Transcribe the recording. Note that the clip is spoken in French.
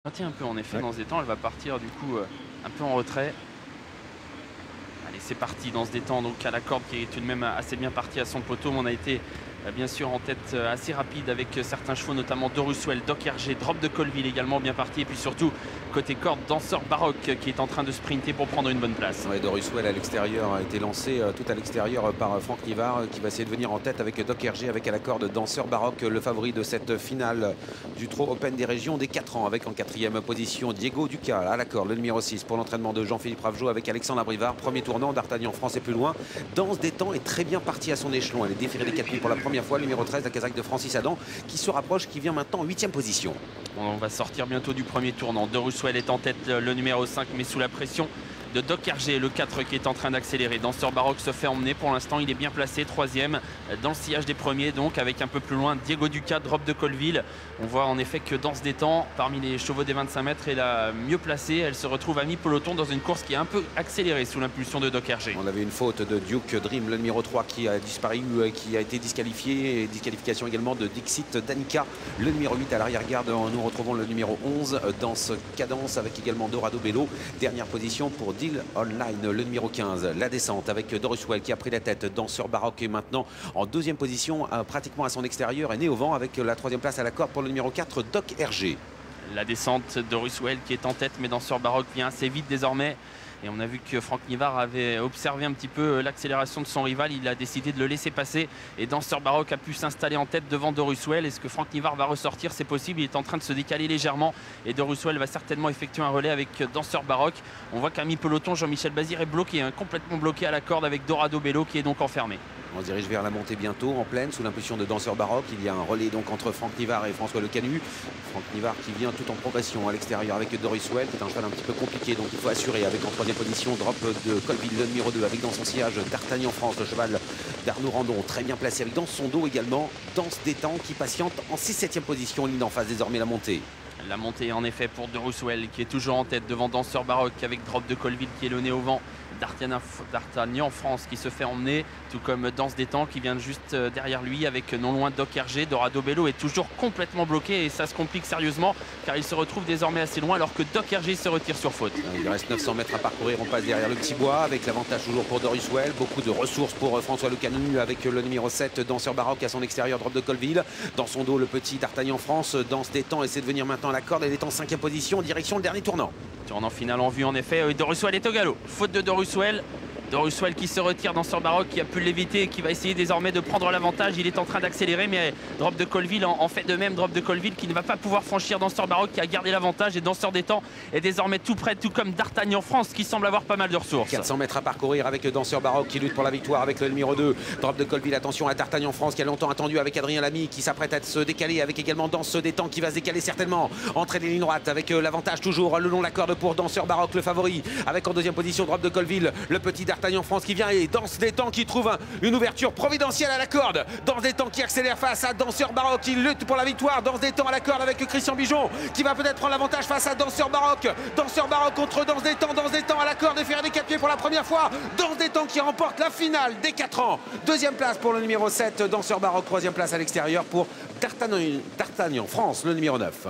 Ralentit un peu en effet dans ce détend, elle va partir du coup un peu en retrait. Allez, c'est parti dans ce détend, donc à la corde qui est tout de même assez bien partie à son poteau. On a été bien sûr en tête assez rapide avec certains chevaux, notamment Doruswell, Doc Hergé, Drop de Colville également bien parti. Et puis surtout, côté corde, Danseur Baroque qui est en train de sprinter pour prendre une bonne place. Ouais, Doruswell à l'extérieur a été lancé tout à l'extérieur par Franck Nivard qui va essayer de venir en tête avec Doc Hergé, avec à la corde Danseur Baroque, le favori de cette finale du Trot Open des régions des 4 ans, avec en 4e position Diego Ducal à la corde, le numéro 6 pour l'entraînement de Jean-Philippe Ravgeot avec Alexandre Abrivard. Premier tournant, D'Artagnan France est plus loin. Danse des temps est très bien partie à son échelon. Elle est déférée des 4 pieds pour la première fois. Le numéro 13, la casaque de Francis Adam, qui se rapproche, qui vient maintenant en 8e position. On va sortir bientôt du premier tournant. Doruswell est en tête, le numéro 5, mais sous la pression de Doc Hergé, le 4 qui est en train d'accélérer. Danseur Baroque se fait emmener pour l'instant, il est bien placé, 3e dans le sillage des premiers, donc avec un peu plus loin Diego Ducat, Drop de Colville. On voit en effet que Danse des temps, parmi les chevaux des 25 mètres, est la mieux placée. Elle se retrouve à mi-peloton dans une course qui est un peu accélérée sous l'impulsion de Doc Hergé. On avait une faute de Duke Dream, le numéro 3 qui a disparu, qui a été disqualifié, et disqualification également de Dixit Danica, le numéro 8 à l'arrière-garde. Nous retrouvons le numéro 11 dans ce cadence avec également Dorado Bello. Dernière position pour Deal Online, le numéro 15. La descente avec Doruswell qui a pris la tête. Danseur Baroque est maintenant en 2e position, pratiquement à son extérieur, et né au vent avec la 3e place à la corde pour le numéro 4, Doc Hergé. La descente, Doruswell qui est en tête, mais Danseur Baroque vient assez vite désormais. Et on a vu que Franck Nivard avait observé un petit peu l'accélération de son rival. Il a décidé de le laisser passer. Et Danseur Baroque a pu s'installer en tête devant Doruswell. Est-ce que Franck Nivard va ressortir? C'est possible. Il est en train de se décaler légèrement. Et Doruswell va certainement effectuer un relais avec Danseur Baroque. On voit qu'à mi-peloton, Jean-Michel Bazir est bloqué, complètement bloqué à la corde avec Dorado Bello qui est donc enfermé. On se dirige vers la montée bientôt, en pleine, sous l'impulsion de Danseur Baroque. Il y a un relais donc entre Franck Nivard et François Le Canu. Franck Nivard qui vient tout en progression à l'extérieur avec Doruswell, qui est un cheval un petit peu compliqué, donc il faut assurer avec en 3e position Drop de Colville, le numéro 2, avec dans son sillage D'Artagnan France, le cheval d'Arnaud Randon, très bien placé avec dans son dos également Danse des temps qui patiente en 6-7e position, ligne en face désormais la montée. La montée en effet pour Doruswell qui est toujours en tête devant Danseur Baroque avec Drop de Colville qui est le nez au vent. D'Artagnan France qui se fait emmener, tout comme Danse des temps qui vient juste derrière lui avec non loin Doc Hergé. Dorado Bello est toujours complètement bloqué et ça se complique sérieusement car il se retrouve désormais assez loin alors que Doc Hergé se retire sur faute. Il reste 900 mètres à parcourir, on passe derrière le petit bois avec l'avantage toujours pour Doruswell. Beaucoup de ressources pour François Le Canu avec le numéro 7, Danseur Baroque à son extérieur, Drop de Colville. Dans son dos, le petit D'Artagnan France. Danse des temps essaie de venir maintenant à la corde, elle est en 5e position, direction le dernier tournant. Tournant final en vue en effet, Doruswell est au galop. Faute de Doruswell. Doruswell qui se retire, Danseur Baroque qui a pu l'éviter et qui va essayer désormais de prendre l'avantage. Il est en train d'accélérer, mais Drop de Colville en fait de même. Drop de Colville qui ne va pas pouvoir franchir Danseur Baroque qui a gardé l'avantage. Et Danseur des temps est désormais tout près, tout comme D'Artagnan France qui semble avoir pas mal de ressources. 400 mètres à parcourir avec Danseur Baroque qui lutte pour la victoire avec le numéro 2, Drop de Colville. Attention à D'Artagnan France qui a longtemps attendu avec Adrien Lamy qui s'apprête à se décaler avec également Danse des temps qui va se décaler certainement. Entrée des lignes droites avec l'avantage toujours le long de la corde pour Danseur Baroque, le favori. Avec en 2e position Drop de Colville, le petit D'Artagnan France qui vient et Danse des temps qui trouve une ouverture providentielle à la corde. Danse des temps qui accélère face à Danseur Baroque qui lutte pour la victoire. Danse des temps à la corde avec Christian Bijon qui va peut-être prendre l'avantage face à Danseur Baroque. Danseur Baroque contre Danse des temps à la corde et faire des 4 pieds pour la première fois. Danse des temps qui remporte la finale des 4 ans. 2e place pour le numéro 7, Danseur Baroque. 3e place à l'extérieur pour D'Artagnan France, le numéro 9.